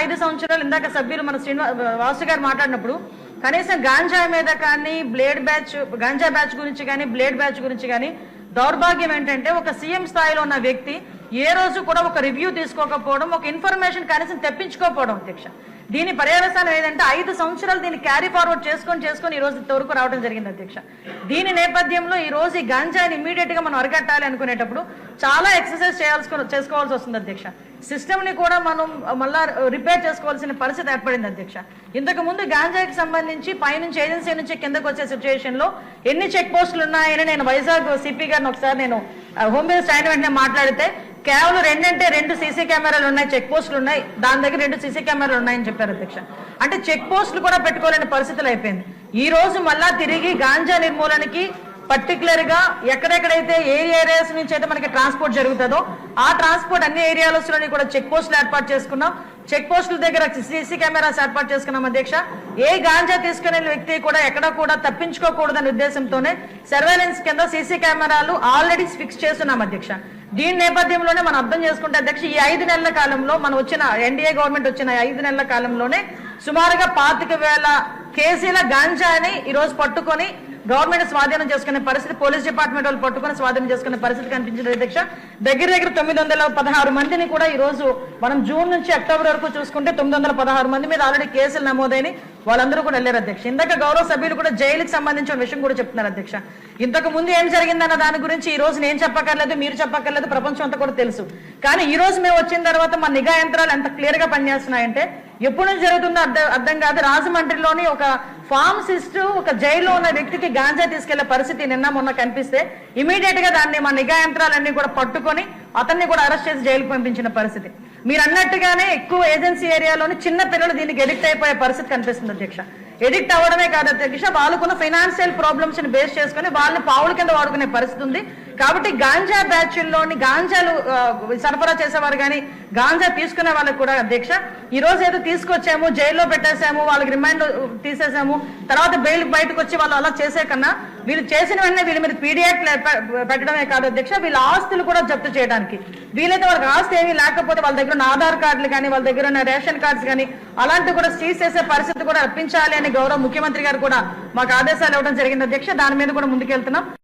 5 సంవత్సరాలు ఇందాక సభ్యులు మన వాసు గారు మాట్లాడినప్పుడు కనీసం గాంజా మీద కానీ గాంజా బ్యాచ్ గురించి కానీ బ్లేడ్ బ్యాచ్ గురించి కానీ దౌర్భాగ్యం ఏంటంటే ఒక సీఎం స్థాయిలో ఉన్న వ్యక్తి ఏ రోజు కూడా ఒక రివ్యూ తీసుకోకపోవడం, ఒక ఇన్ఫర్మేషన్ కనీసం తెప్పించుకోకపోవడం అధ్యక్ష. దీని పర్యవసానం ఏదంటే 5 సంవత్సరాలు దీన్ని క్యారీ ఫార్వర్డ్ చేసుకొని ఈ రోజు ఇంతవరకు రావడం జరిగింది అధ్యక్ష. దీని నేపథ్యంలో ఈ రోజు ఈ గాంజాని ఇమీడియట్ గా మనం అరికట్టాలి అనుకునేటప్పుడు చాలా ఎక్సర్సైజ్ చేసుకోవాల్సి వస్తుంది అధ్యక్ష. సిస్టమ్ ని కూడా మనం మళ్ళా రిపేర్ చేసుకోవాల్సిన పరిస్థితి ఏర్పడింది అధ్యక్ష. ఇంతకు ముందు గాంజాకి సంబంధించి పైనుంచి ఏజెన్సీ నుంచి కిందకు వచ్చే సిచ్యువేషన్ లో ఎన్ని చెక్ పోస్టులు ఉన్నాయని నేను వైజాగ్ సిపి గారిని ఒకసారి నేను హోమ్ మినిస్టర్ అయిన వెంటనే మాట్లాడితే కేవలం 2 సీసీ కెమెరాలు ఉన్నాయి, చెక్ పోస్టులు ఉన్నాయి, దాని దగ్గర 2 సీసీ కెమెరాలు ఉన్నాయని చెప్పారు అధ్యక్ష. అంటే చెక్ పోస్టులు కూడా పెట్టుకోలేని పరిస్థితులు అయిపోయింది. ఈ రోజు మళ్ళా తిరిగి గాంజా నిర్మూలనకి పర్టికులర్ గా ఎక్కడెక్కడైతే ఏరియాస్ నుంచి అయితే మనకి ట్రాన్స్పోర్ట్ జరుగుతుందో ఆ ట్రాన్స్పోర్ట్ అన్ని ఏరియాలలోని కూడా చెక్ పోస్టులు ఏర్పాటు చేసుకున్నాం. చెక్ పోస్టుల దగ్గర సీసీ కెమెరాస్ ఏర్పాటు చేసుకున్నాం అధ్యక్ష. ఏ గాంజా తీసుకునే వ్యక్తి కూడా ఎక్కడ కూడా తప్పించుకోకూడదనే ఉద్దేశంతోనే సర్వేలెన్స్ కింద సీసీ కెమెరాలు ఆల్రెడీ ఫిక్స్ చేస్తున్నాం అధ్యక్ష. దీని నేపథ్యంలోనే మనం అర్థం చేసుకుంటే అధ్యక్ష, ఈ 5 నెలల కాలంలో మనం వచ్చిన ఎన్డీఏ గవర్నమెంట్ వచ్చిన 5 నెలల కాలంలోనే సుమారుగా 25,000 కేజీల గాంజాని ఈ రోజు పట్టుకొని గవర్నమెంట్ స్వాధీనం చేసుకునే పరిస్థితి, పోలీస్ డిపార్ట్మెంట్ వాళ్ళు పట్టుకుని స్వాధీనం చేసుకునే పరిస్థితి కనిపించింది అధ్యక్ష. దగ్గర 916 మందిని కూడా ఈ రోజు మనం జూన్ నుంచి అక్టోబర్ వరకు చూసుకుంటే 916 మంది మీద ఆల్రెడీ కేసులు నమోదైన వాళ్ళందరూ కూడా వెళ్ళారు అధ్యక్ష. ఇందాక గౌరవ సభ్యులు కూడా జైలుకి సంబంధించిన విషయం కూడా చెప్తున్నారు అధ్యక్ష. ఇంతకు ముందు ఏం జరిగిందన్న దాని గురించి ఈ రోజు నేను చెప్పక్కర్లేదు, మీరు చెప్పక్కర్లేదు, ప్రపంచం అంతా కూడా తెలుసు. కానీ ఈ రోజు మేము వచ్చిన తర్వాత మా నిఘా యంత్రాలు ఎంత క్లియర్ గా పనిచేస్తున్నాయంటే ఎప్పుడు నుంచి జరుగుతుందో అర్థం కాదు. రాజమండ్రిలోని ఒక ఫార్మసిస్ట్ ఒక జైల్లో ఉన్న వ్యక్తికి గాంజా తీసుకెళ్లే పరిస్థితి నిన్న మొన్న కనిపిస్తే ఇమీడియట్ గా దాన్ని మా నిఘా యంత్రాలన్నీ కూడా పట్టుకొని అతన్ని కూడా అరెస్ట్ చేసి జైలుకు పంపించిన పరిస్థితి. మీరు అన్నట్టుగానే ఎక్కువ ఏజెన్సీ ఏరియాలోని చిన్న పిల్లలు దీనికి ఎడిక్ట్ అయిపోయే పరిస్థితి కనిపిస్తుంది అధ్యక్ష. ఎడిక్ట్ అవ్వడమే కాదు అధ్యక్ష, వాళ్ళకున్న ఫైనాన్షియల్ ప్రాబ్లమ్స్ ని బేస్ చేసుకుని వాళ్ళని పావుల కింద వాడుకునే పరిస్థితి ఉంది. కాబట్టి గాంజా బ్యాచ్ల్లోని గాంజాలు సరఫరా చేసేవారు కానీ గాంజా తీసుకునే వాళ్ళకి కూడా అధ్యక్ష ఈ రోజు ఏదో తీసుకొచ్చాము, జైల్లో పెట్టేసాము, వాళ్ళకి రిమాండ్ తీసేసాము, తర్వాత బెయిల్ బయటకు వచ్చి వాళ్ళు అలా చేసే కన్నా వీళ్ళు చేసిన వెంటనే వీళ్ళ మీద పీడియాక్ట్ పెట్టడమే కాదు అధ్యక్ష, వీళ్ళ ఆస్తులు కూడా జప్తు చేయడానికి వీలైతే వాళ్ళకి ఆస్తి ఏమీ లేకపోతే వాళ్ళ దగ్గర ఉన్న ఆధార్ కార్డులు కానీ వాళ్ళ దగ్గర ఉన్న రేషన్ కార్డ్స్ కానీ అలాంటివి కూడా సీజ్ చేసే పరిస్థితి కూడా రప్పించాలి అని గౌరవ ముఖ్యమంత్రి గారు కూడా మాకు ఆదేశాలు ఇవ్వడం జరిగింది అధ్యక్ష. దాని మీద కూడా ముందుకెళ్తున్నాం.